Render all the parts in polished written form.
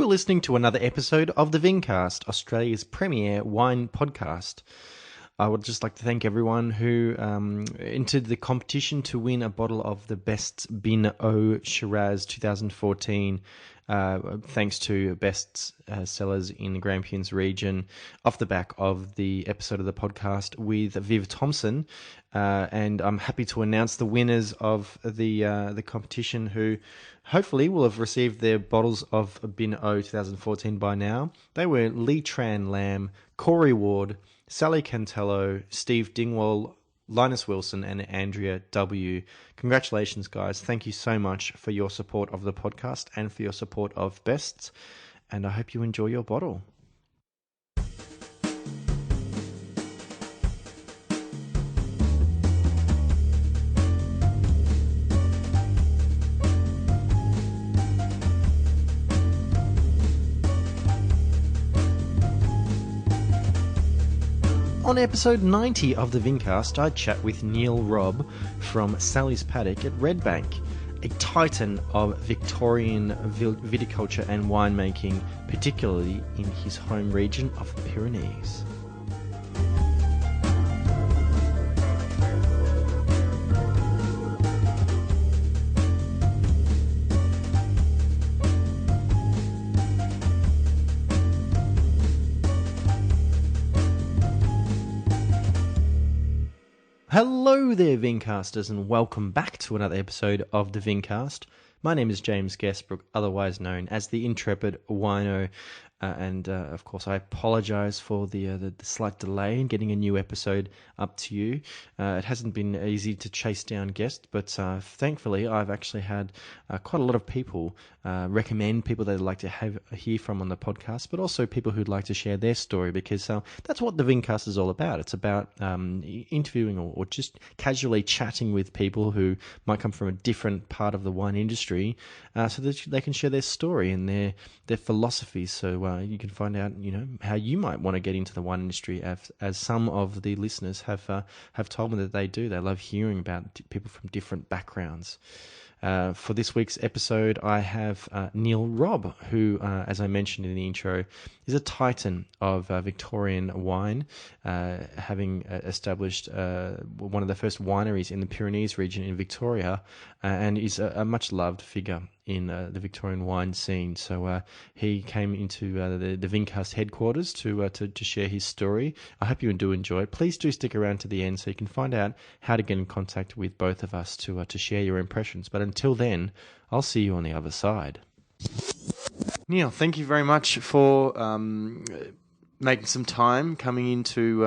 are listening to another episode of the Vincast, Australia's premier wine podcast. I would just like to thank everyone who entered the competition to win a bottle of the Best Bin O Shiraz 2014, thanks to best sellers in the Grampians region, off the back of the episode of the podcast with Viv Thompson. And I'm happy to announce the winners of the competition, who hopefully will have received their bottles of Bin O 2014 by now. They were Lee Tran Lam, Corey Ward, Sally Cantello, Steve Dingwall, Linus Wilson, and Andrea W. Congratulations, guys. Thank you so much for your support of the podcast and for your support of Bests, and I hope you enjoy your bottle. On episode 90 of the Vincast, I chat with Neill Robb from Sally's Paddock at Redbank, a titan of Victorian viticulture and winemaking, particularly in his home region of the Pyrenees. Hello there, Vincasters, and welcome back to another episode of the Vincast. My name is James Guestbrook, otherwise known as the Intrepid Wino, and of course I apologise for the slight delay in getting a new episode up to you. It hasn't been easy to chase down guests, but thankfully I've actually had quite a lot of people recommend people they'd like to hear from on the podcast, but also people who'd like to share their story, because that's what the Vincast is all about. It's about interviewing or just casually chatting with people who might come from a different part of the wine industry, so that they can share their story and their philosophies. So you can find out, how you might want to get into the wine industry, as some of the listeners have told me that they do. They love hearing about people from different backgrounds. For this week's episode, I have Neill Robb, who, as I mentioned in the intro, is a titan of Victorian wine, having established one of the first wineries in the Pyrenees region in Victoria, and is a much-loved figure in the Victorian wine scene. So he came into the Vincast headquarters to share his story. I hope you do enjoy it. Please do stick around to the end so you can find out how to get in contact with both of us to share your impressions. But until then, I'll see you on the other side. Neill, thank you very much for making some time coming into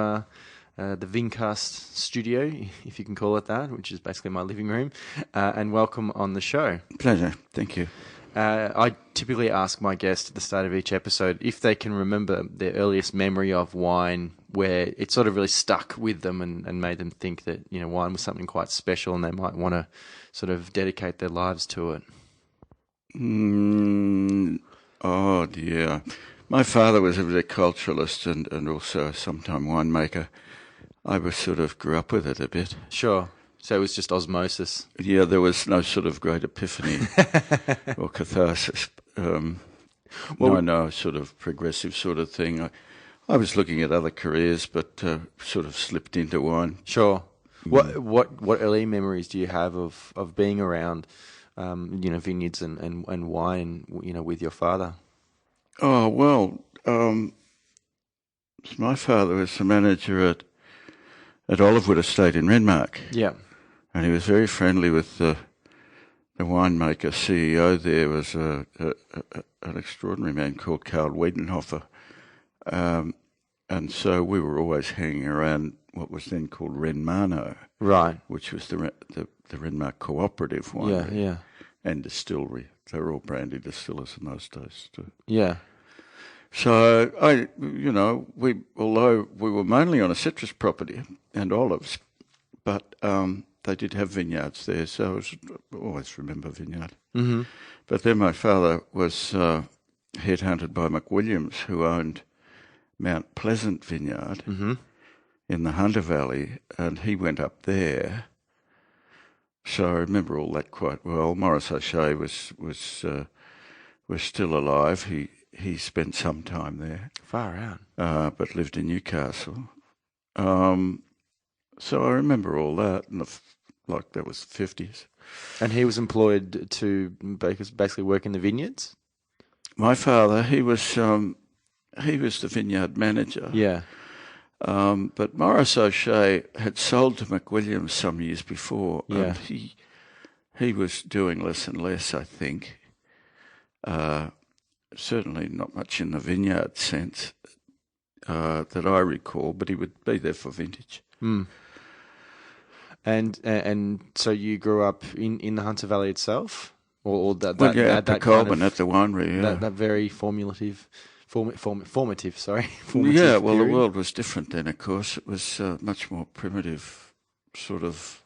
the Vincast studio, if you can call it that, which is basically my living room, and welcome on the show. Pleasure. Thank you. I typically ask my guests at the start of each episode if they can remember their earliest memory of wine, where it sort of really stuck with them and made them think that, wine was something quite special and they might want to sort of dedicate their lives to it. Oh, dear. My father was a viticulturist and also a sometime winemaker. I grew up with it a bit. Sure. So it was just osmosis. Yeah, there was no sort of great epiphany or catharsis. No sort of progressive sort of thing. I was looking at other careers, but sort of slipped into wine. Sure. What early memories do you have of being around, vineyards and wine, with your father? Oh, well, my father was the manager at Olivewood Estate in Renmark. Yeah. And he was very friendly with the winemaker CEO there, was an extraordinary man called Karl Wiedenhofer. And so we were always hanging around what was then called Renmano. Right. Which was the Renmark Cooperative Winery. Yeah. And distillery. They were all brandy distillers in those days too. Yeah. So although we were mainly on a citrus property and olives, but they did have vineyards there, so I always remember vineyard. Mm-hmm. But then my father was headhunted by McWilliams, who owned Mount Pleasant Vineyard in the Hunter Valley, and he went up there. So I remember all that quite well. Maurice O'Shea was still alive. he spent some time there, Far out. but lived in Newcastle. So I remember all that, like that was the 50s. And he was employed to basically work in the vineyards? My father, he was the vineyard manager. Yeah. But Maurice O'Shea had sold to McWilliams some years before, Yeah. and he was doing less and less, I think. Certainly not much in the vineyard sense that I recall, but he would be there for vintage. Mm. And so you grew up in the Hunter Valley itself, or that at the Colburn, at the winery, yeah. That very formative. Yeah, well, period. the world was different then, of course. It was much more primitive sort of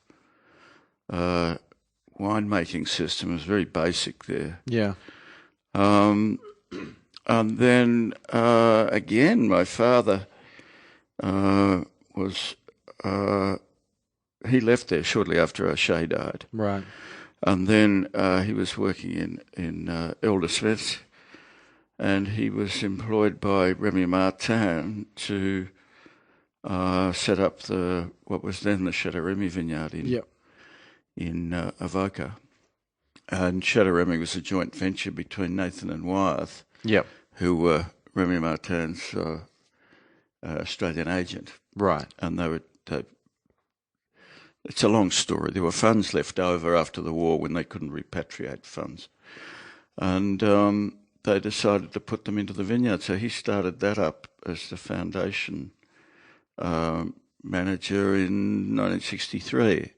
winemaking system. It was very basic there. Yeah. And then, again, my father he left there shortly after O'Shea died. Right. And then he was working in Elder Smith's, and he was employed by Remy Martin to set up what was then the Chateau Remy vineyard in Avoca. And Chateau Remy was a joint venture between Nathan and Wyeth, who were Remy Martin's Australian agent. Right. And it's a long story. There were funds left over after the war when they couldn't repatriate funds. And they decided to put them into the vineyard. So he started that up as the foundation manager in 1963.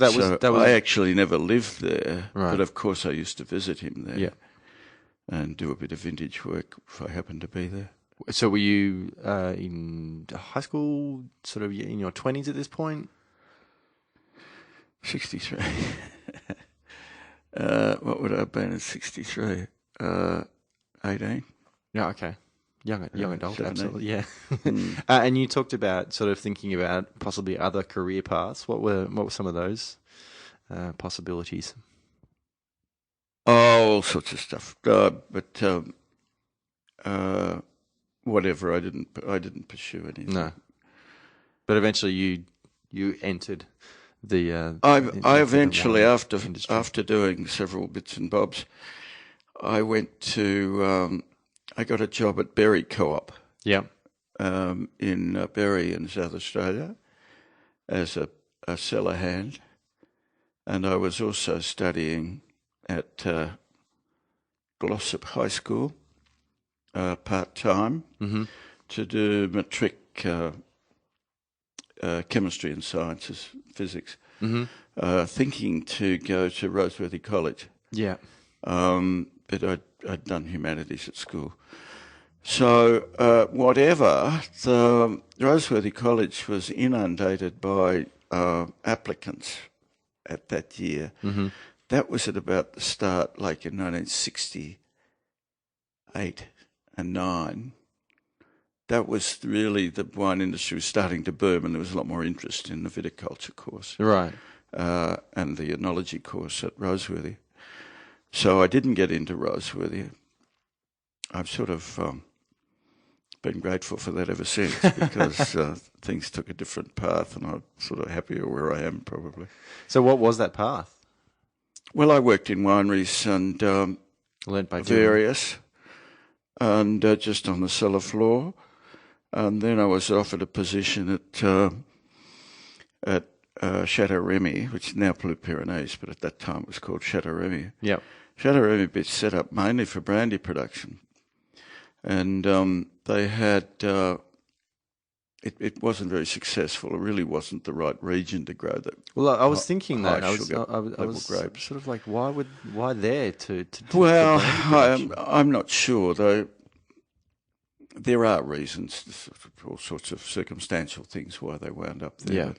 I actually never lived there, right. But of course I used to visit him there, yeah. and do a bit of vintage work if I happened to be there. So were you in high school, sort of in your 20s at this point? 63. What would I have been in 63? 18. Yeah, okay. Young adult, 17. absolutely, yeah. And you talked about sort of thinking about possibly other career paths. What were some of those possibilities? Oh, all sorts of stuff. But whatever. I didn't pursue anything. No. But eventually, you entered the. I eventually, after doing several bits and bobs, I went to. I got a job at Berry Co-op. Yeah. In Berry in South Australia, as a cellar hand, and I was also studying at Glossop High School part time to do matric chemistry and sciences, physics, thinking to go to Roseworthy College. Yeah. But I'd done humanities at school. So whatever, the Roseworthy College was inundated by applicants at that year. Mm-hmm. That was at about the start, like in 1968 and 9. That was really, the wine industry was starting to boom, and there was a lot more interest in the viticulture course. Right. And the enology course at Roseworthy. So I didn't get into Roseworthy. I've sort of been grateful for that ever since, because things took a different path, and I'm sort of happier where I am, probably. So what was that path? Well, I worked in wineries and learned by various, and just on the cellar floor. And then I was offered a position at Chateau Remy, which is now Blue Pyrenees, but at that time it was called Chateau Remy. Yep. Chateau Remy was set up mainly for brandy production. And they had, it wasn't very successful. It really wasn't the right region to grow that. Well, I was thinking that. I was grapes. Sort of like, why there to well, I'm not sure, though. There are reasons, all sorts of circumstantial things why they wound up there.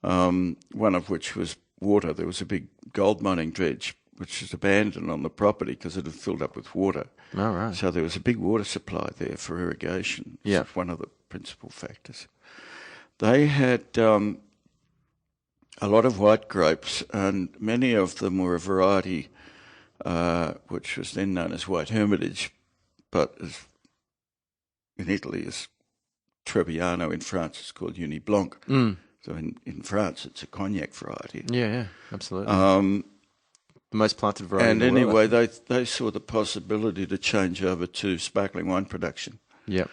Yeah. One of which was water. There was a big gold mining dredge which was abandoned on the property because it had filled up with water. Oh, right. So there was a big water supply there for irrigation. Yeah. That's one of the principal factors. They had a lot of white grapes, and many of them were a variety which was then known as White Hermitage, but in Italy it's Trebbiano. In France it's called Uni Blanc. So in France it's a cognac variety. Yeah, absolutely. The most planted variety and in the world, anyway, they saw the possibility to change over to sparkling wine production. Yep.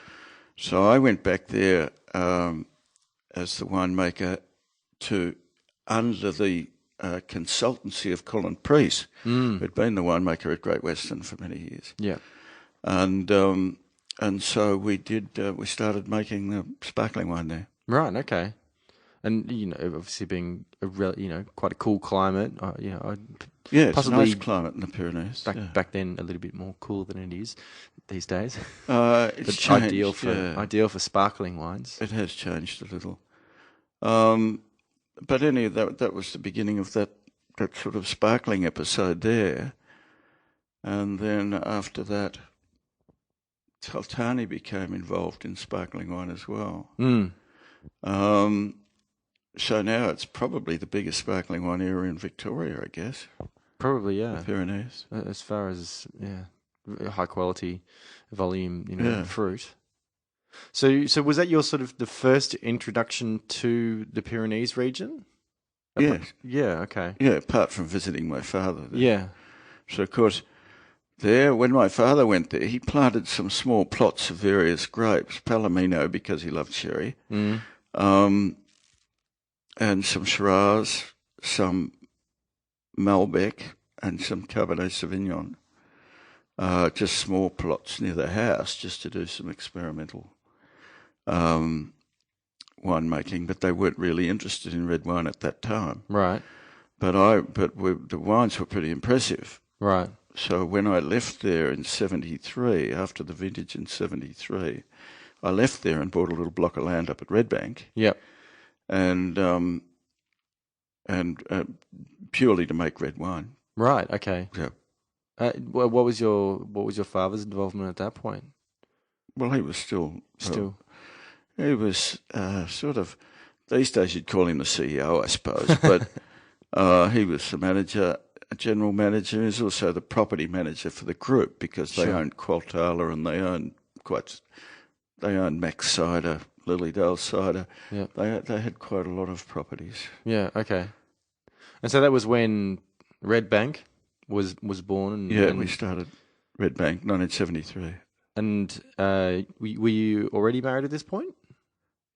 So I went back there as the winemaker under the consultancy of Colin Priest, who'd been the winemaker at Great Western for many years. Yeah. And so we started making the sparkling wine there. Right. Okay. And obviously being quite a cool climate, it's possibly a nice climate in the Pyrenees. Back then, a little bit more cool than it is these days. It's changed, ideal for sparkling wines. It has changed a little. But that was the beginning of that sort of sparkling episode there. And then after that, Taltani became involved in sparkling wine as well. So now it's probably the biggest sparkling wine area in Victoria, I guess. Probably, yeah. The Pyrenees. As far as, high quality volume, fruit. So was that your sort of the first introduction to the Pyrenees region? Yes. Yeah, okay. Yeah, apart from visiting my father there. Yeah. So, of course, there, when my father went there, he planted some small plots of various grapes, Palomino because he loved sherry, and some Shiraz, some Malbec, and some Cabernet Sauvignon. Just small plots near the house just to do some experimental winemaking, but they weren't really interested in red wine at that time. Right. But the wines were pretty impressive. Right. So when I left there in 73, after the vintage in 73, I left there and bought a little block of land up at Redbank. Yep. And purely to make red wine. Right. Okay. Yeah. What was your father's involvement at that point? Well, he was still. He was sort of. These days you'd call him the CEO, I suppose, but he was the manager, a general manager. He was also the property manager for the group because they owned Qualtala and they owned Max Cider, Lilydale Cider. Yeah. They had quite a lot of properties. Yeah. Okay. And so that was when Redbank was born. We started Redbank 1973. And were you already married at this point?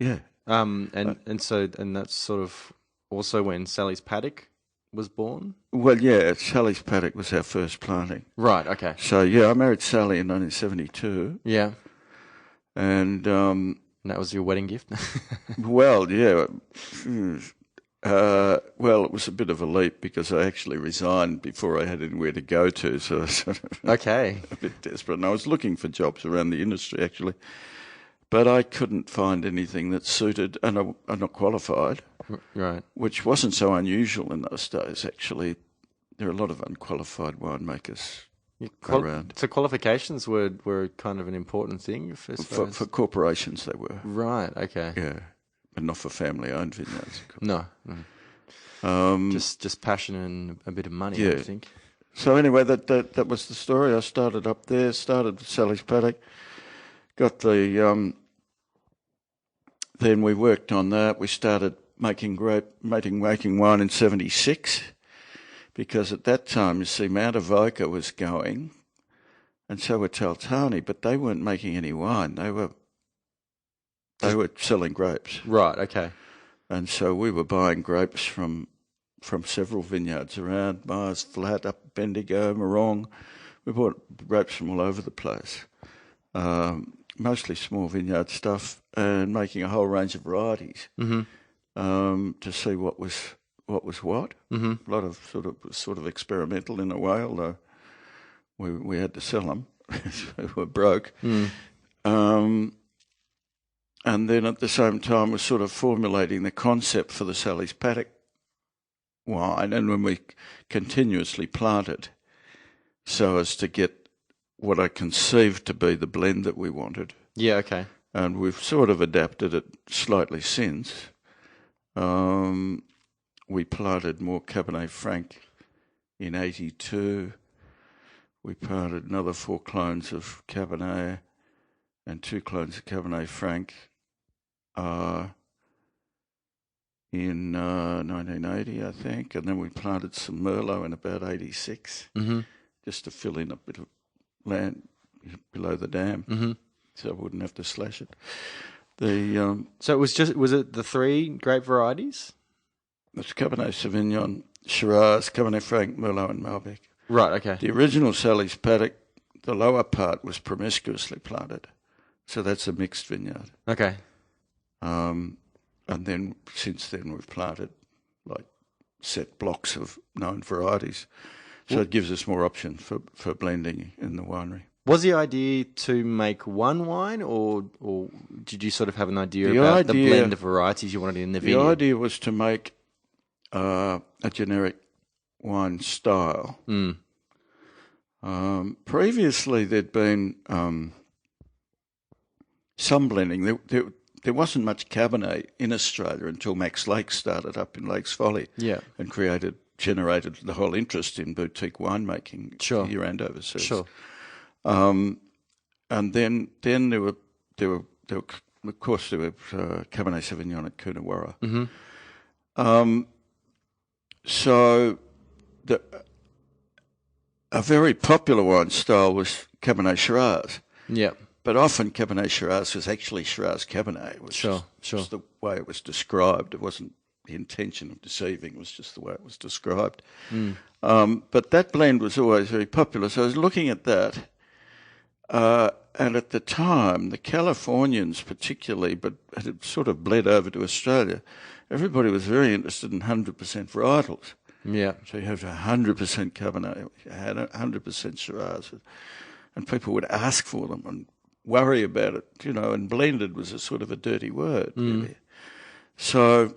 Yeah. And that's sort of also when Sally's Paddock was born? Well, yeah, Sally's Paddock was our first planting. Right, okay. So, yeah, I married Sally in 1972. Yeah. And that was your wedding gift? Well, yeah. Well, it was a bit of a leap because I actually resigned before I had anywhere to go to, so I was sort of a bit desperate. And I was looking for jobs around the industry, actually. But I couldn't find anything that suited, and I'm not qualified. Right. Which wasn't so unusual in those days, actually. There are a lot of unqualified winemakers around. So qualifications were kind of an important thing? For corporations, they were. Right, okay. Yeah, but not for family-owned vineyards. No. Just passion and a bit of money, yeah. I think. So anyway, that was the story. I started up there, started with Sally's Paddock, got the... Then we worked on that. We started making wine in 76 because at that time, you see, Mount Avoca was going and so were Taltani, but they weren't making any wine. They were selling grapes. Right, okay. And so we were buying grapes from several vineyards around Mars Flat, up Bendigo, Morong. We bought grapes from all over the place. Mostly small vineyard stuff, and making a whole range of varieties to see what was what. Mm-hmm. A lot of sort of experimental in a way, although we had to sell them. We were broke. Mm. And then at the same time, we're sort of formulating the concept for the Sally's Paddock wine, and when we continuously planted so as to get what I conceived to be the blend that we wanted. Yeah, okay. And we've sort of adapted it slightly since. We planted more Cabernet Franc in 82. we planted another 4 clones of Cabernet and 2 clones of Cabernet Franc in 1980, I think, and then we planted some Merlot in about 86, just to fill in a bit of below the dam, so I wouldn't have to slash it. So was it the 3 grape varieties? It's Cabernet Sauvignon, Shiraz, Cabernet Franc, Merlot, and Malbec. Right. Okay. The original Sally's Paddock, the lower part was promiscuously planted, so that's a mixed vineyard. Okay. And then since then we've planted like set blocks of known varieties, so it gives us more options for blending in the winery. Was the idea to make one wine, or did you sort of have an idea about the blend of varieties you wanted in the vineyard? The idea was to make a generic wine style. Previously, there'd been some blending. There wasn't much Cabernet in Australia until Max Lake started up in Lakes Folly, and generated the whole interest in boutique winemaking here and overseas. Sure. And then there were of course there were Cabernet Sauvignon at Coonawarra. So a very popular wine style was Cabernet Shiraz. Yeah. But often Cabernet Shiraz was actually Shiraz Cabernet. It was just the way it was described. It wasn't the intention of deceiving. It was just the way it was described. But that blend was always very popular. So I was looking at that. And at the time, the Californians particularly, but it had sort of bled over to Australia, everybody was very interested in 100% varietals. Yeah. So you have 100% Cabernet, you had 100% Shiraz, and people would ask for them and worry about it, and blended was a sort of a dirty word, really. So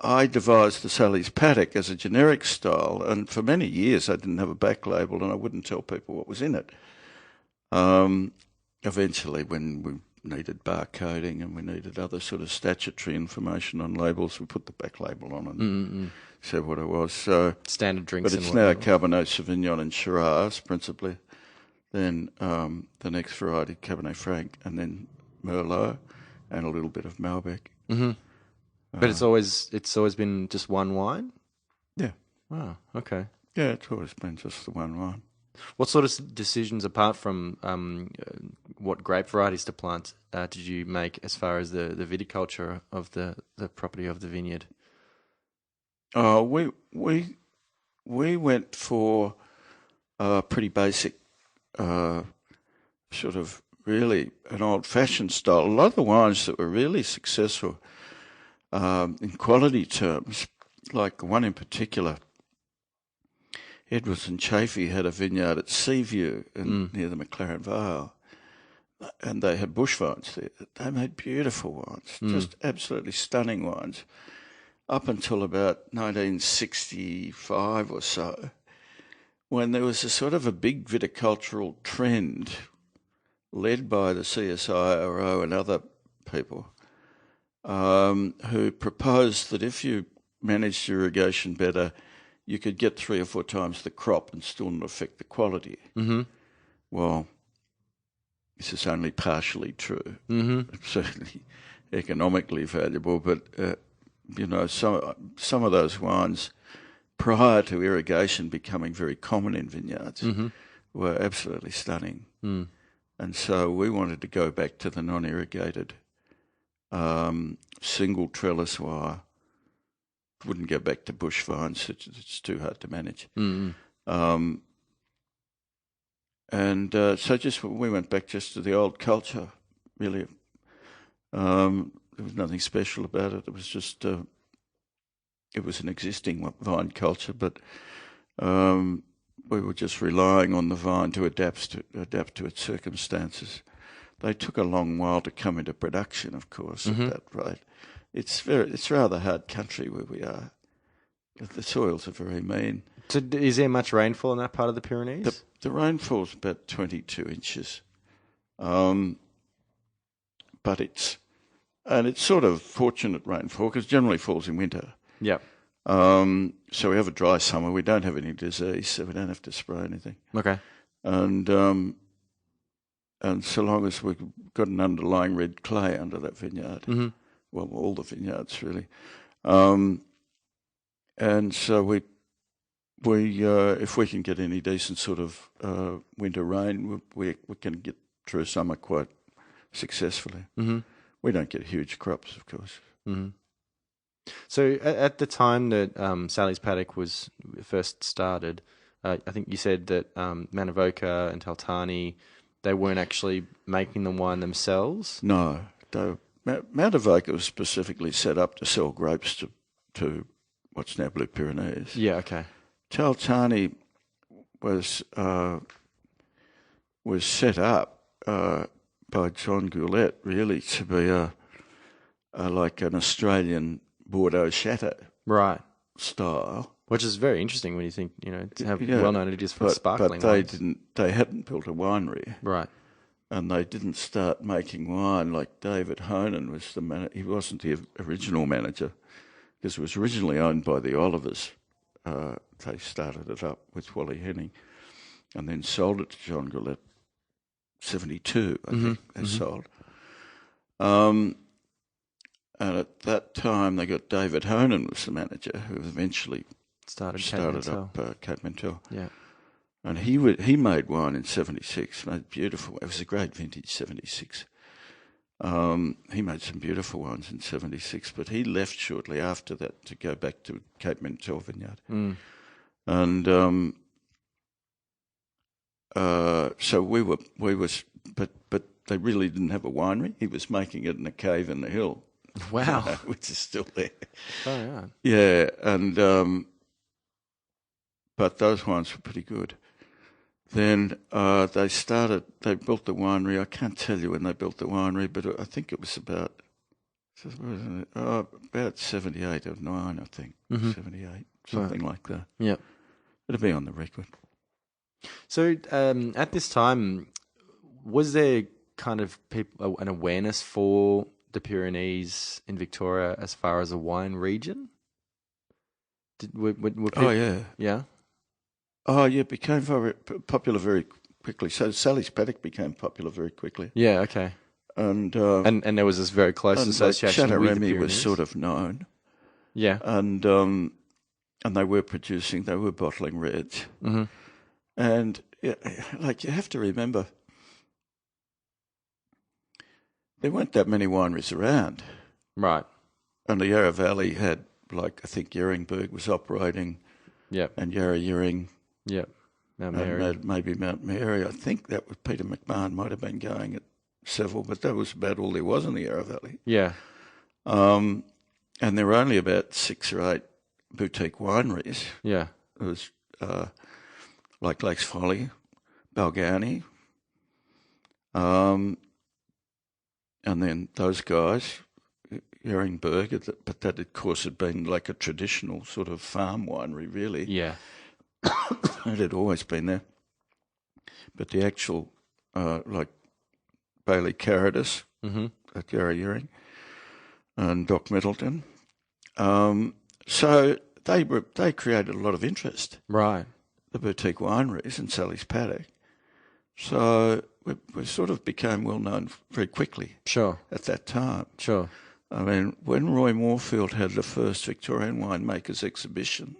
I devised the Sally's Paddock as a generic style, and for many years I didn't have a back label and I wouldn't tell people what was in it. Eventually, when we needed barcoding and we needed other sort of statutory information on labels, we put the back label on and said what it was. So standard drinks. But it's now Cabernet Sauvignon and Shiraz principally. Then the next variety, Cabernet Franc, and then Merlot, and a little bit of Malbec. But it's always been just one wine? Yeah. Wow, okay. Yeah, it's always been just the one wine. What sort of decisions, apart from what grape varieties to plant, did you make as far as the viticulture of the property of the vineyard? We went for pretty basic, sort of really an old-fashioned style. A lot of the wines that were really successful in quality terms, like one in particular, Edwards and Chafee had a vineyard at Seaview near the McLaren Vale, and they had bush vines there. They made beautiful wines, just absolutely stunning wines, up until about 1965 or so, when there was a sort of a big viticultural trend led by the CSIRO and other people who proposed that if you managed irrigation better, you could get 3 or 4 times the crop and still not affect the quality. Well, this is only partially true. It's certainly economically valuable, but some of those wines, prior to irrigation becoming very common in vineyards, were absolutely stunning. And so we wanted to go back to the non-irrigated single trellis wire. Wouldn't go back to bush vines. It's too hard to manage. So we went back just to the old culture, really. There was nothing special about it. It was just, it was an existing vine culture, but we were just relying on the vine to adapt to its circumstances. They took a long while to come into production, of course, at that rate. It's rather hard country where we are. The soils are very mean. So is there much rainfall in that part of the Pyrenees? The rainfall's about 22 inches. But it's sort of fortunate rainfall because generally falls in winter. Yeah. So we have a dry summer. We don't have any disease, so we don't have to spray anything. Okay. and so long as we've got an underlying red clay under that vineyard, well, all the vineyards really, and so we if we can get any decent sort of winter rain, we can get through summer quite successfully. We don't get huge crops, of course. So at the time that Sally's Paddock was first started, I think you said that Manavoca and Taltani, they weren't actually making the wine themselves? No. Manavoca was specifically set up to sell grapes to what's now Blue Pyrenees. Yeah, okay. Taltani was set up by John Goulet really to be like an Australian Bordeaux Chateau style, which is very interesting when you think how well known it is for sparkling. But they hadn't built a winery, right? And they didn't start making wine like David Honan was the manager. He wasn't the original manager because it was originally owned by the Olivers. They started it up with Wally Henning and then sold it to John Goulet. 72, I think they sold. And at that time, they got David Honan was the manager, who eventually started up Cape Mentel. Yeah, and he made wine in 76, made beautiful. It was a great vintage 76. He made some beautiful ones in 76, but he left shortly after that to go back to Cape Mentel vineyard. And so we was, but they really didn't have a winery. He was making it in a cave in the hill. Wow, which is still there. Oh yeah, yeah, and but those wines were pretty good. Then they built the winery. I can't tell you when they built the winery, but I think it was about 78 or 9, I think. 78, something like that. Yeah. It'll be on the record. So at this time, was there kind of an awareness for the Pyrenees in Victoria as far as a wine region? Were people, oh, yeah. Yeah? Oh, yeah, it became very popular very quickly. So Sally's Paddock became popular very quickly. Yeah, okay. And there was this very close association Chateau with the Remy Pyrenees. was sort of known. Yeah. And they were bottling reds. And like you have to remember, there weren't that many wineries around. Right. And the Yarra Valley had, like, I think Yeringberg was operating. Yep. And Yarra Yering. Yep. Mount Mary. And maybe Mount Mary. I think that was Peter McMahon might have been going at several, but that was about all there was in the Yarra Valley. Yeah. And there were only about 6 or 8 boutique wineries. Yeah. It was like Lakes Folly, Balgownie, and then those guys, Yeringberg, but that of course had been like a traditional sort of farm winery, really. Yeah. It had always been there. But the actual, like Bailey Carrodus at Yarra Yering and Doc Middleton, so they created a lot of interest. Right. The boutique wineries and Sally's Paddock. So we sort of became well known very quickly. Sure. At that time. Sure. I mean, when Roy Moorfield had the first Victorian winemakers exhibition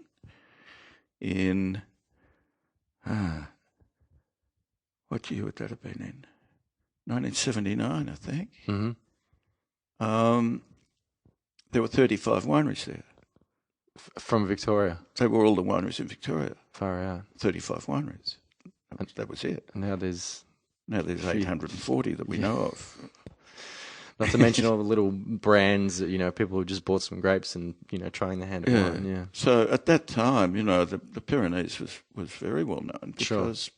in, what year would that have been in? 1979, I think. There were 35 wineries there. From Victoria? They were all the wineries in Victoria. Far out. 35 wineries. That was it. And now there's 840 that we know of. Not to mention all the little brands that, people who just bought some grapes and, trying their hand at wine. Yeah. So at that time, the Pyrenees was very well known because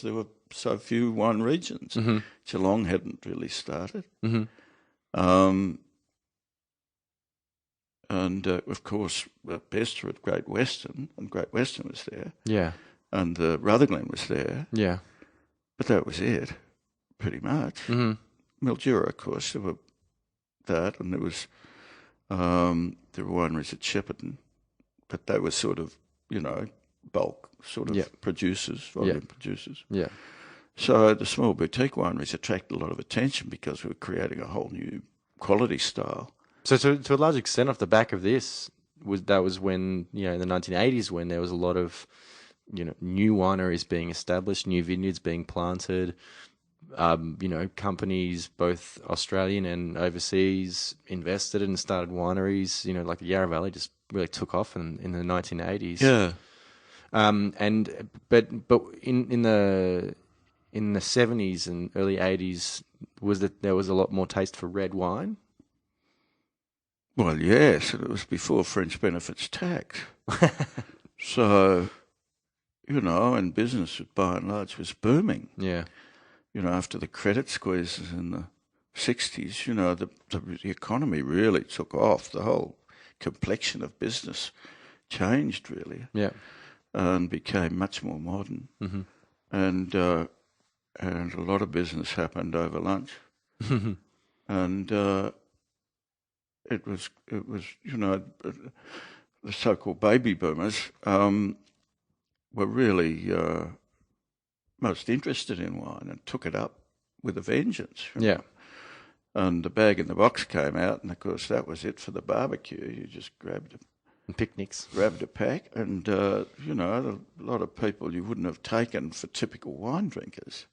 there were so few wine regions. Geelong hadn't really started. And, of course, Bester at Great Western, and Great Western was there. Yeah. And Rutherglen was there. Yeah. But that was it, pretty much. Mildura, of course, there were that, and there was there were wineries at Shepparton, but they were sort of, bulk sort of producers, volume producers. Yeah. So the small boutique wineries attracted a lot of attention because we were creating a whole new quality style. So to a large extent, off the back of this, was when, in the 1980s, when there was a lot of, new wineries being established, new vineyards being planted, companies, both Australian and overseas, invested and started wineries, like the Yarra Valley just really took off in the 1980s. Yeah. But in the 70s and early 80s, there was a lot more taste for red wine? Well, yes, it was before French benefits tax. So, and business by and large was booming. Yeah. After the credit squeezes in the 60s, the economy really took off. The whole complexion of business changed really. Yeah. And became much more modern. Mm-hmm. And a lot of business happened over lunch. And it was the so-called baby boomers were really most interested in wine and took it up with a vengeance. Yeah. And the bag in the box came out, and of course that was it for the barbecue. You just grabbed and picnics, grabbed a pack, and a lot of people you wouldn't have taken for typical wine drinkers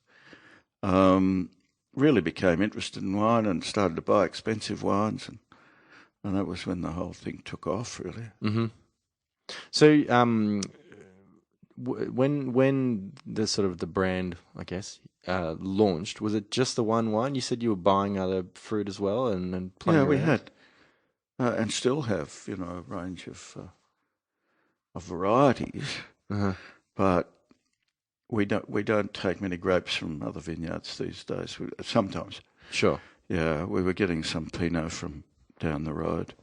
really became interested in wine and started to buy expensive wines, and that was when the whole thing took off, really. Mm-hmm. So, when the sort of the brand, I guess, launched, was it just the one wine? You said you were buying other fruit as well, and playing around? We had, and still have, a range of varieties, but we don't take many grapes from other vineyards these days. Sometimes, sure, yeah, we were getting some Pinot from down the road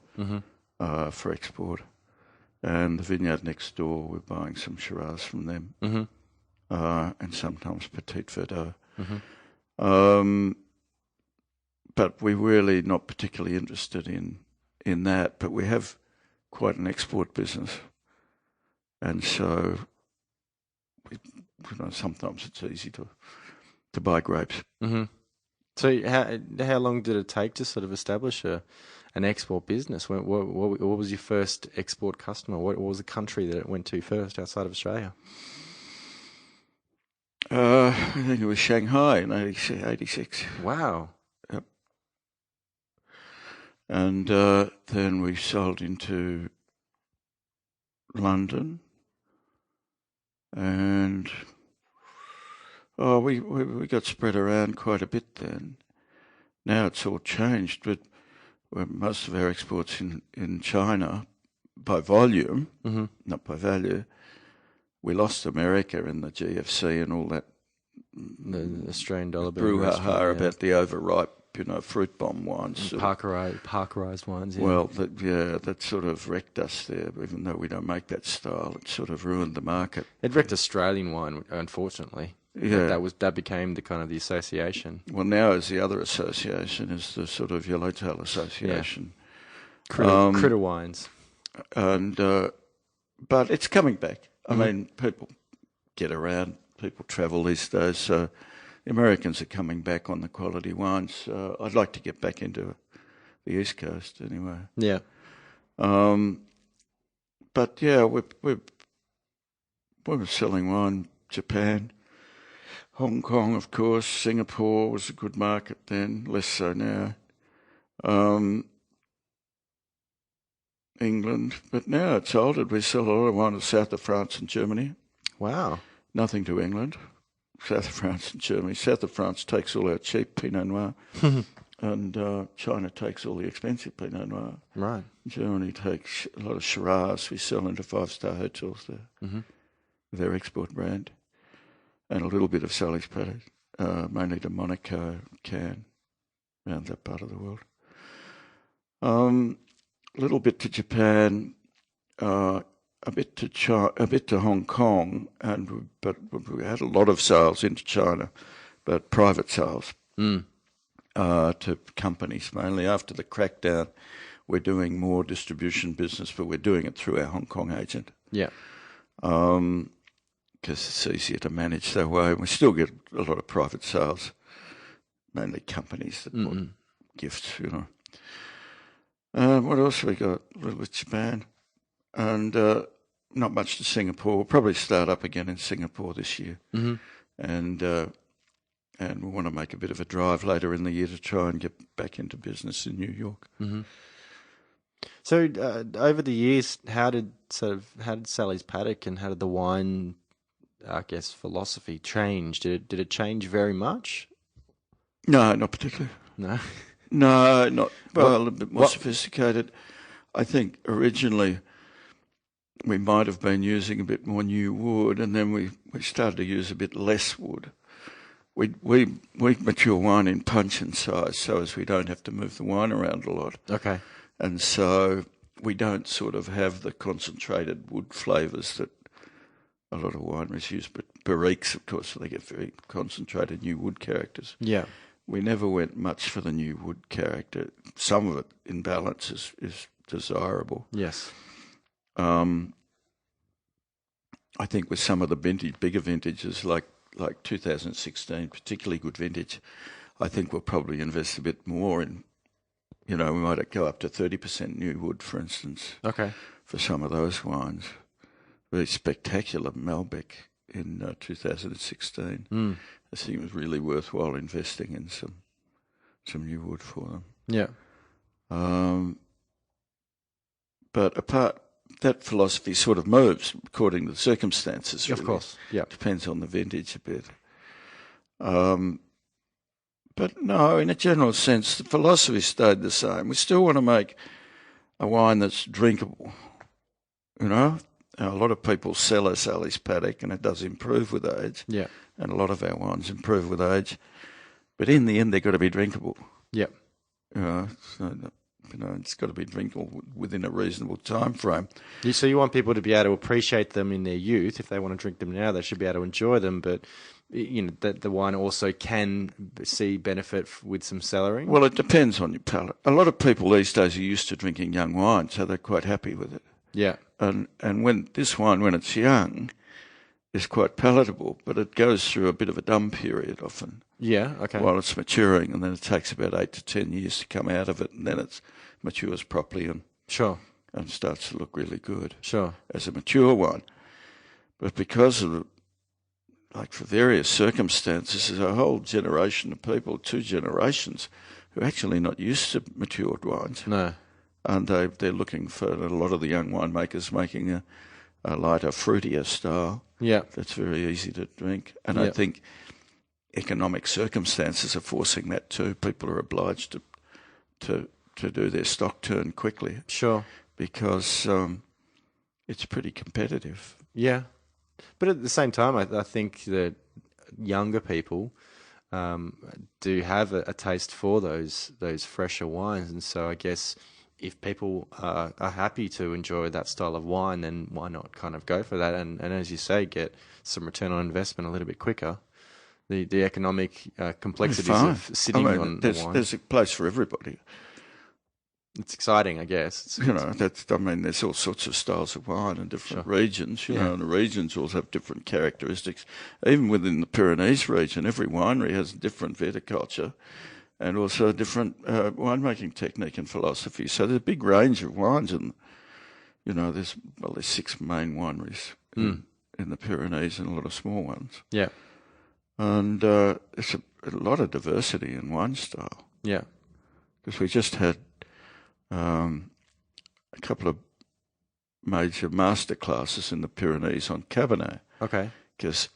for export, and the vineyard next door, we're buying some Shiraz from them, and sometimes Petit Verdot. But we're really not particularly interested in that, but we have quite an export business, and so sometimes it's easy to buy grapes. Mm-hmm. So how long did it take to sort of establish an export business? What was your first export customer? What was the country that it went to first outside of Australia? I think it was Shanghai in 86. Wow. Yep. And then we sold into London, and we got spread around quite a bit then. Now it's all changed, but most of our exports in China by volume, not by value. We lost America in the GFC and all that. The Australian dollar brouhaha about the overripe, fruit bomb wines. Parkerized wines. Yeah. Well, that sort of wrecked us there. Even though we don't make that style, it sort of ruined the market. It wrecked Australian wine, unfortunately. Yeah, that became the kind of the association. Well, now is the other association is the sort of Yellowtail Association. Yeah. Critter wines. And but it's coming back. I mean, people get around, people travel these days, so the Americans are coming back on the quality wines. I'd like to get back into the East Coast anyway. Yeah. But yeah, we were selling wine. Japan, Hong Kong, of course. Singapore was a good market then, less so now. England, but now it's altered. We sell a lot of wine to south of France and Germany. Wow. Nothing to England. South of France and Germany. South of France takes all our cheap Pinot Noir, and China takes all the expensive Pinot Noir. Right. Germany takes a lot of Shiraz. We sell into five-star hotels there, with their export brand, and a little bit of Sally's Paddock, mainly to Monaco, Cannes, around that part of the world. A little bit to Japan, a bit to China, a bit to Hong Kong, but we had a lot of sales into China, but private sales to companies mainly. After the crackdown, we're doing more distribution business, but we're doing it through our Hong Kong agent. Yeah. because it's easier to manage that way. We still get a lot of private sales, mainly companies that bought gifts, What else have we got? A little bit Japan. And not much to Singapore. We'll probably start up again in Singapore this year. Mm-hmm. And we want to make a bit of a drive later in the year to try and get back into business in New York. Mm-hmm. So over the years, how did Sally's Paddock and how did the wine, I guess, philosophy change? Did it change very much? No, not particularly. No? No, not, well, a little bit more sophisticated. I think originally we might have been using a bit more new wood, and then we started to use a bit less wood. We mature wine in punch and size, so as we don't have to move the wine around a lot. Okay. And so we don't sort of have the concentrated wood flavours that a lot of wineries use. But barriques, of course, they get very concentrated new wood characters. Yeah. We never went much for the new wood character. Some of it in balance is desirable. Yes. I think with some of the bigger vintages like 2016, particularly good vintage, I think we'll probably invest a bit more in, we might go up to 30% new wood, for instance. Okay. For some of those wines. Really spectacular Malbec in 2016. I think it was really worthwhile investing in some new wood for them. Yeah. But that philosophy sort of moves according to the circumstances. Of really. course, yeah. Depends on the vintage a bit. But no, in a general sense, the philosophy stayed the same. We still want to make a wine that's drinkable. A lot of people sell us Sally's Paddock, and it does improve with age. Yeah. And a lot of our wines improve with age. But in the end, they've got to be drinkable. Yeah. It's got to be drinkable within a reasonable time frame. So you want people to be able to appreciate them in their youth. If they want to drink them now, they should be able to enjoy them. But that the wine also can see benefit with some cellaring. Well, it depends on your palate. A lot of people these days are used to drinking young wine, so they're quite happy with it. Yeah. And when this wine, when it's young, is quite palatable, but it goes through a bit of a dumb period often. Yeah, okay. While it's maturing, and then it takes about 8 to 10 years to come out of it, and then it matures properly and starts to look really good. Sure. As a mature wine. But because of, for various circumstances, there's a whole generation of people, 2 generations, who are actually not used to matured wines. No. And they're looking for a lot of the young winemakers making a lighter, fruitier style. Yeah. That's very easy to drink. And I think economic circumstances are forcing that too. People are obliged to do their stock turn quickly. Sure. Because it's pretty competitive. Yeah. But at the same time, I think that younger people do have a taste for those fresher wines. And so I guess if people are happy to enjoy that style of wine, then why not kind of go for that? And as you say, get some return on investment a little bit quicker. The economic complexities of sitting on the wine. There's a place for everybody. It's exciting, I guess. There's all sorts of styles of wine in different regions, and the regions all have different characteristics. Even within the Pyrenees region, every winery has a different viticulture and also a different winemaking technique and philosophy. So there's a big range of wines, and there's 6 main wineries in the Pyrenees and a lot of small ones. Yeah, and there's a lot of diversity in wine style. Yeah, because we just had a couple of major master classes in the Pyrenees on Cabernet. Okay. Because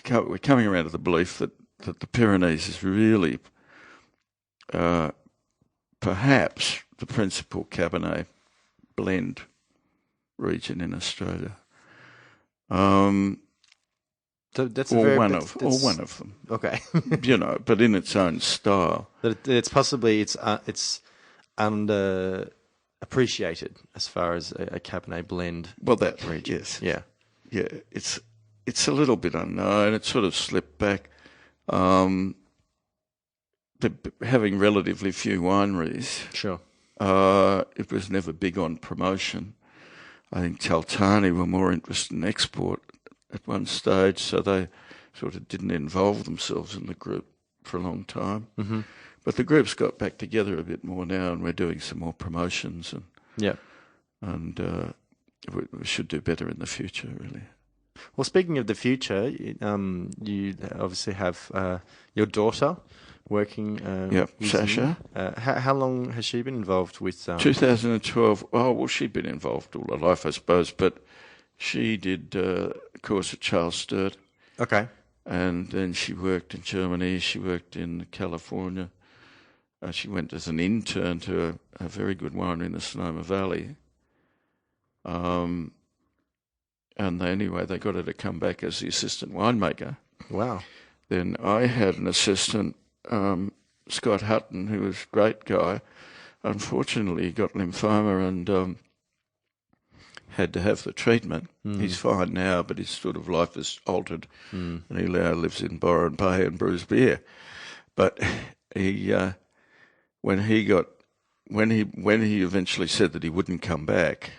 we're coming around to the belief that the Pyrenees is really perhaps the principal Cabernet blend region in Australia. That's one of them. Okay. But in its own style. But it's possibly it's underappreciated as far as a Cabernet blend. Well, that region. Yes, yeah. It's a little bit unknown. It sort of slipped back. Having relatively few wineries, sure, it was never big on promotion. I think Taltani were more interested in export at one stage, so they sort of didn't involve themselves in the group for a long time. Mm-hmm. But the group's got back together a bit more now, and we're doing some more promotions, and we should do better in the future, really. Well, speaking of the future, you obviously have your daughter working. Sasha. How long has she been involved with? 2012. Oh, well, she'd been involved all her life, I suppose, but she did a course at Charles Sturt. Okay. And then she worked in Germany. She worked in California. She went as an intern to a very good winery in the Sonoma Valley. And they got her to come back as the assistant winemaker. Wow. Then I had an assistant, Scott Hutton, who was a great guy. Unfortunately, he got lymphoma and had to have the treatment. He's fine now, but his sort of life is altered, and he now lives in Byron Bay and brews beer. But he, when he eventually said that he wouldn't come back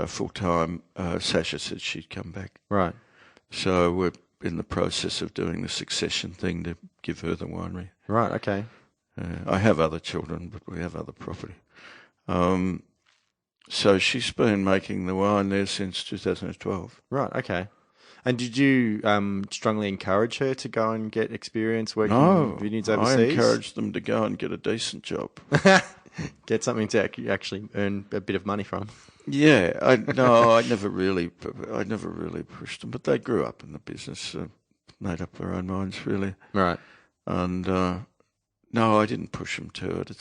full time, Sasha said she'd come back. Right. So we're in the process of doing the succession thing to give her the winery. Right. Okay. I have other children, but we have other property. So she's been making the wine there since 2012. Right. Okay. And did you strongly encourage her to go and get experience working in vineyards overseas? I encouraged them to go and get a decent job. Get something to actually earn a bit of money from. Yeah, I never really pushed them, but they grew up in the business, made up their own minds, really. Right. And no, I didn't push them to it.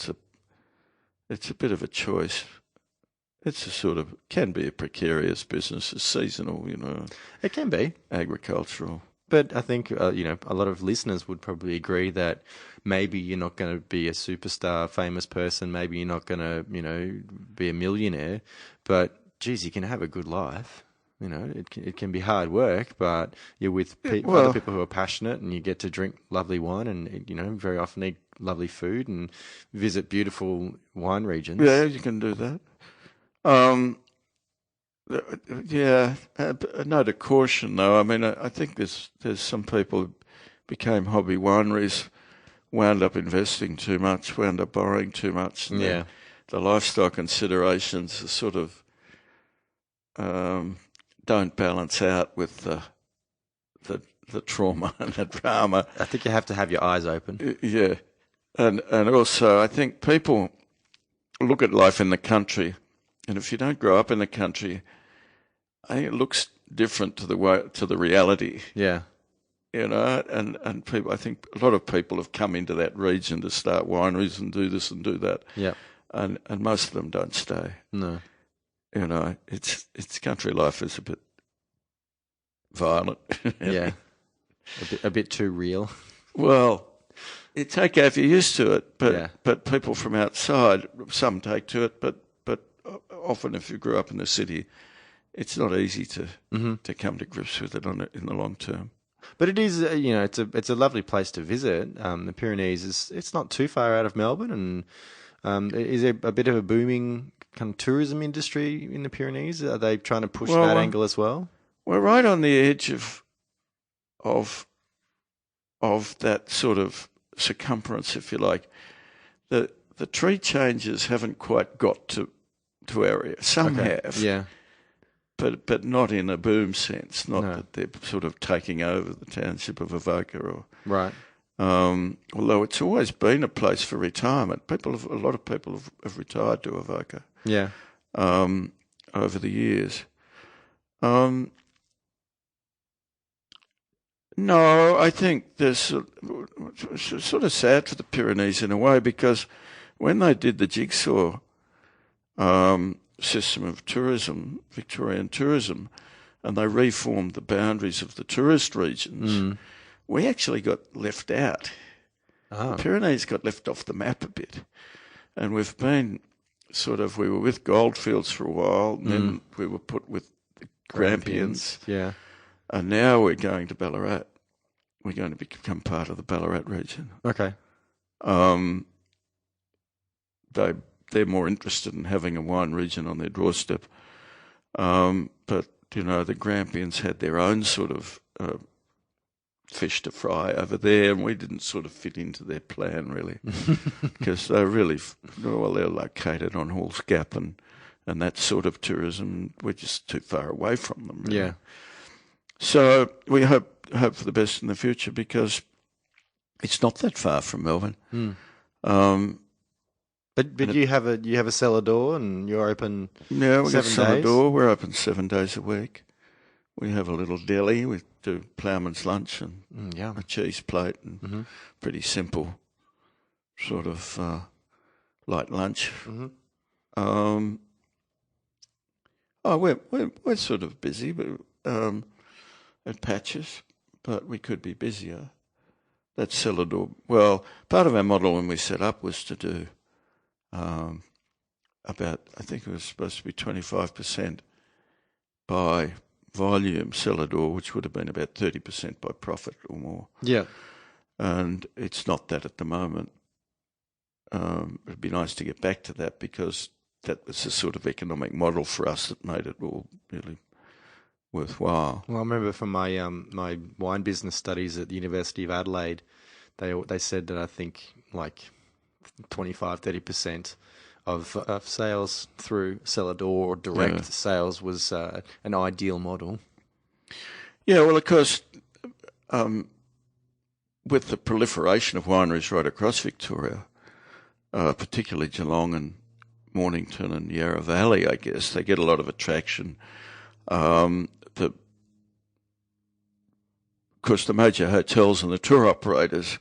It's a bit of a choice. It's a sort of, can be a precarious business. It's seasonal, It can be. Agricultural. But I think, a lot of listeners would probably agree that maybe you're not going to be a superstar, famous person. Maybe you're not going to, be a millionaire. But, geez, you can have a good life. It can be hard work, but you're with other people who are passionate, and you get to drink lovely wine and, very often eat lovely food and visit beautiful wine regions. Yeah, you can do that. A note of caution, though. I mean, I think there's some people who became hobby wineries, wound up investing too much, wound up borrowing too much. And the lifestyle considerations are sort of don't balance out with the trauma and the drama. I think you have to have your eyes open. Yeah, and also I think people look at life in the country. And if you don't grow up in the country, I think it looks different to the reality. Yeah. And people, I think a lot of people have come into that region to start wineries and do this and do that. Yeah. And most of them don't stay. No. It's country life is a bit violent. Yeah. A bit too real. Well, it's okay if you're used to it, but people from outside, some take to it, but often if you grew up in the city, it's not easy to come to grips with it in the long term. But it is, it's a lovely place to visit. The Pyrenees it's not too far out of Melbourne, and is there a bit of a booming kind of tourism industry in the Pyrenees? Are they trying to push that angle as well? We're right on the edge of that sort of circumference, if you like. The tree changes haven't quite got to area. Some have, yeah, but not in a boom sense. Not that they're sort of taking over the township of Avoca or right. Although it's always been a place for retirement. A lot of people have retired to Avoca. Yeah. Over the years. No, I think there's sort of sad for the Pyrenees in a way, because when they did the jigsaw system of tourism, Victorian tourism, and they reformed the boundaries of the tourist regions, we actually got left out. Oh. The Pyrenees got left off the map a bit. And we've been we were with Goldfields for a while, and then we were put with the Grampians. Yeah. And now we're going to Ballarat. We're going to become part of the Ballarat region. Okay. They're more interested in having a wine region on their doorstep But, the Grampians had their own sort of fish to fry over there, and we didn't sort of fit into their plan, really, because they're really, they're located on Halls Gap and that sort of tourism. We're just too far away from them, really. Yeah. So we hope for the best in the future, because it's not that far from Melbourne. But you have a cellar door and you're open. Yeah, we've got 7 cellar days? door. We're open 7 days a week. We have a little deli. We do ploughman's lunch and a cheese plate and pretty simple sort of light lunch. We're sort of busy, but at patches, but we could be busier. That's cellar door. Well, part of our model when we set up was to do about, I think it was supposed to be 25% by volume cellar door, which would have been about 30% by profit or more. Yeah. And it's not that at the moment. It'd be nice to get back to that, because that was the sort of economic model for us that made it all really worthwhile. Well, I remember from my my wine business studies at the University of Adelaide, they said that I think like 25-30% of sales through cellar door or direct sales was an ideal model. Yeah, well, of course, with the proliferation of wineries right across Victoria, particularly Geelong and Mornington and Yarra Valley, I guess, they get a lot of attraction. Of course, the major hotels and the tour operators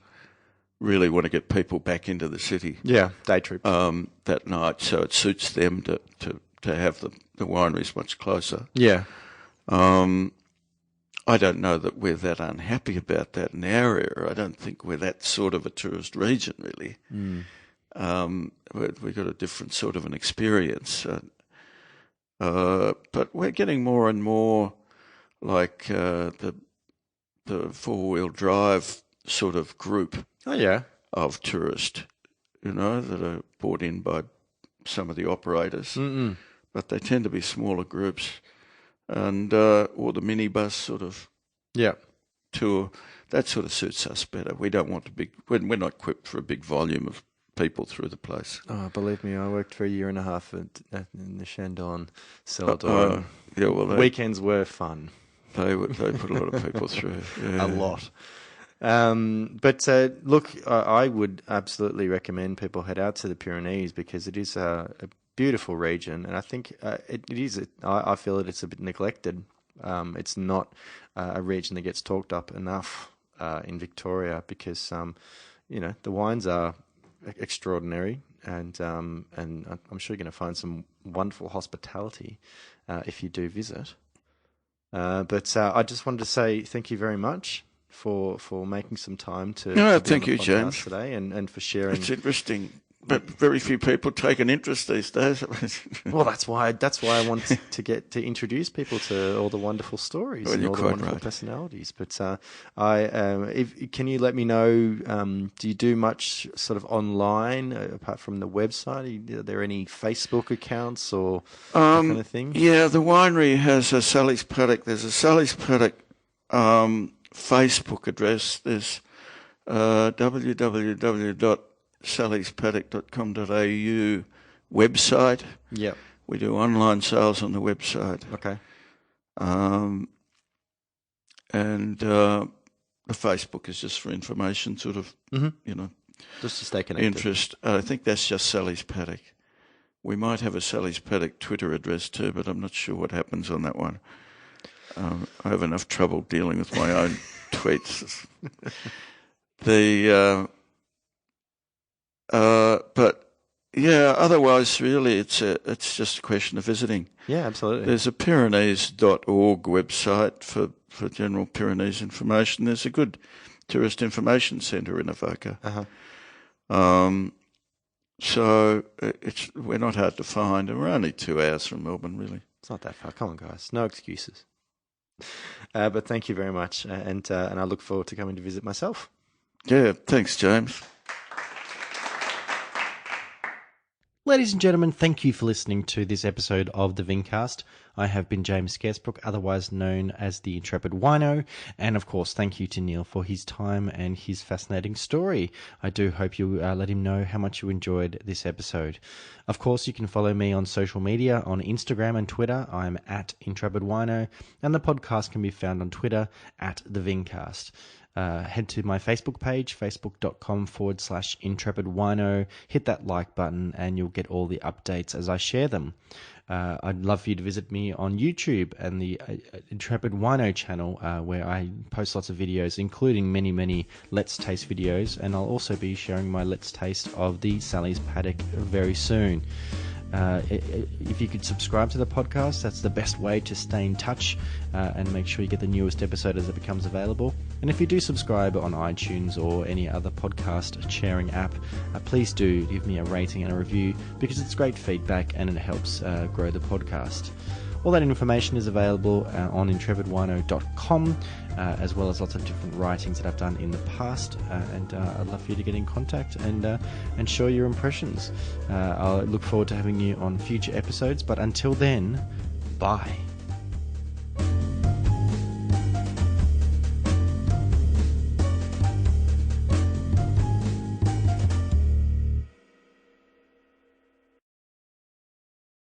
really want to get people back into the city. Yeah, day trips. That night, so it suits them to have the wineries much closer. Yeah. I don't know that we're that unhappy about that in our area. I don't think we're that sort of a tourist region, really. We've got a different sort of an experience. But we're getting more and more like the four-wheel drive sort of group. Oh, yeah. Of tourists, that are brought in by some of the operators. But they tend to be smaller groups, and or the minibus sort of tour. That sort of suits us better. We don't want we're not equipped for a big volume of people through the place. Oh, believe me, I worked for a year and a half in the Shandong cellar door. Weekends were fun. They put a lot of people through. Yeah. A lot. But look, I would absolutely recommend people head out to the Pyrenees, because it is a beautiful region, and I think it is. I feel that it's a bit neglected. It's not a region that gets talked up enough in Victoria, because the wines are extraordinary, and I'm sure you're going to find some wonderful hospitality if you do visit. But I just wanted to say thank you very much for making some time to thank you, James, today, and for sharing. It's interesting, but very few people take an interest these days. Well, that's why I want to introduce people to all the wonderful stories and all the wonderful personalities. But can you let me know? Do you do much sort of online apart from the website? Are there any Facebook accounts or that kind of thing? Yeah, the winery has a Sally's Paddock. There's a Sally's Paddock Facebook address. There's www.sallyspaddock.com.au website. Yep. We do online sales on the website. Okay. And the Facebook is just for information, sort of, just to stay connected. Interest. I think that's just Sally's Paddock. We might have a Sally's Paddock Twitter address too, but I'm not sure what happens on that one. I have enough trouble dealing with my own tweets. But yeah, otherwise, really, it's just a question of visiting. Yeah, absolutely. There's a Pyrenees.org website for general Pyrenees information. There's a good tourist information centre in Avoca. So we're not hard to find, and we're only 2 hours from Melbourne, really. It's not that far. Come on, guys. No excuses. But thank you very much, and I look forward to coming to visit myself. Yeah, thanks, James. Ladies and gentlemen, thank you for listening to this episode of the Vincast. I have been James Scaresbrook, otherwise known as the Intrepid Wino, and of course thank you to Neill for his time and his fascinating story. I do hope you let him know how much you enjoyed this episode. Of course, you can follow me on social media on Instagram and Twitter. I'm at Intrepid Wino, and the podcast can be found on Twitter at the Vincast. Head to my Facebook page, facebook.com/Intrepid Wino. Hit that like button and you'll get all the updates as I share them. I'd love for you to visit me on YouTube and the Intrepid Wino channel, where I post lots of videos, including many, many Let's Taste videos. And I'll also be sharing my Let's Taste of the Sally's Paddock very soon. If you could subscribe to the podcast, that's the best way to stay in touch and make sure you get the newest episode as it becomes available. And if you do subscribe on iTunes or any other podcast sharing app, please do give me a rating and a review, because it's great feedback and it helps grow the podcast. All that information is available on intrepidwino.com, as well as lots of different writings that I've done in the past. And I'd love for you to get in contact and share your impressions. I'll look forward to having you on future episodes. But until then, bye.